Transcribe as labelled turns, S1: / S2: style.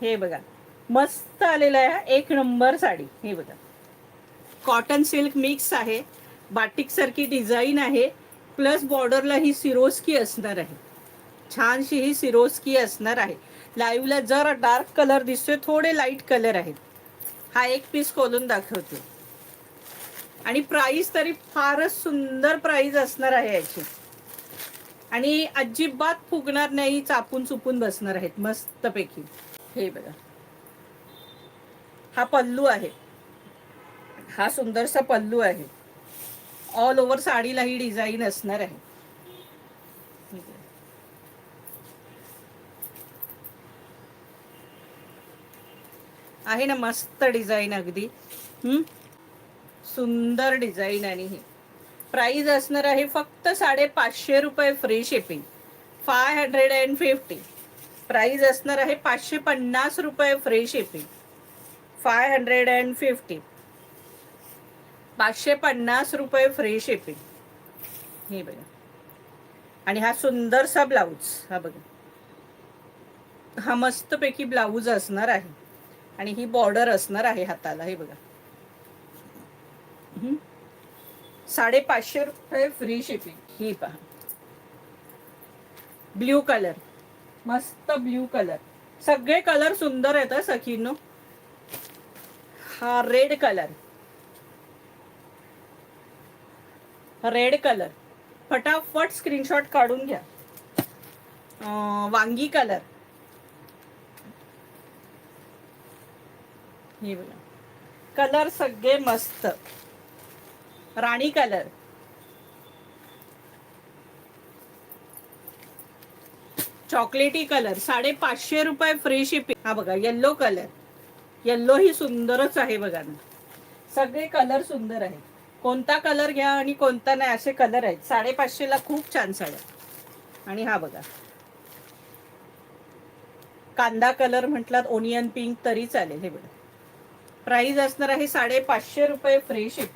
S1: हे बघा मस्त आलेलं आहे, एक नंबर साडी. हे बघा कॉटन सिल्क मिक्स आहे, बाटिक सारखी डिझाईन आहे, प्लस बॉर्डरला ही सिरोस्की असणार आहे. छानशी ही सिरोस्की असणार आहे. लाईव्हला जरा डार्क कलर दिसतोय, थोडे लाईट कलर आहेत. हा एक पीस खोलून दाखवते. आणि प्राइस तरी फारच सुंदर प्राइस असणार आहे याची. आणि अजिबात फुगणार नाही, चापून चुपून बसणार आहेत मस्तपैकी. हे बघा हा पल्लू आहे, हा सुंदरसा पल्लू आहे. ऑल ओव्हर साडीला ही डिझाईन असणार आहे. आहे ना मस्त डिझाईन अगदी. सुंदर डिझाईन. आणि ही प्राइस असणार आहे फक्त 550 रुपये फ्री शिपिंग. 550 प्राइस असणार आहे. 550 रुपये फ्री शिपिंग. 550 550 रुपये फ्री शिपिंग. हे बघा. आणि हा सुंदरसा ब्लाऊज, हा बघा हा मस्तपैकी ब्लाऊज असणार आहे. आणि ही बॉर्डर असणार आहे हाताला. हे बघा 550 रुपये फ्री शिपिंग. ही पहा ब्ल्यू कलर, मस्त ब्ल्यू कलर. सगळे कलर सुंदर आहेत सखींनो. हा रेड कलर, रेड कलर फटाफट स्क्रीनशॉट काढून घ्या. वांगी कलर, हे बघा कलर सगळे मस्त. राणी कलर, चॉकलेटी कलर. 550 रुपये फ्री शिपिंग. हा बघा येल्लो कलर, येल्लो ही सुंदरच आहे बघा ना. सगळे कलर सुंदर आहेत. कोणता कलर घ्या आणि कोणता नाही असे कलर आहेत. 550 ला खूप छान साड्या. आणि हा बघा कांदा कलर म्हटलात, ओनियन पिंक तरी चालेल. हे बघा प्राइस असणार आहे 550 रुपये फ्री शिपिंग.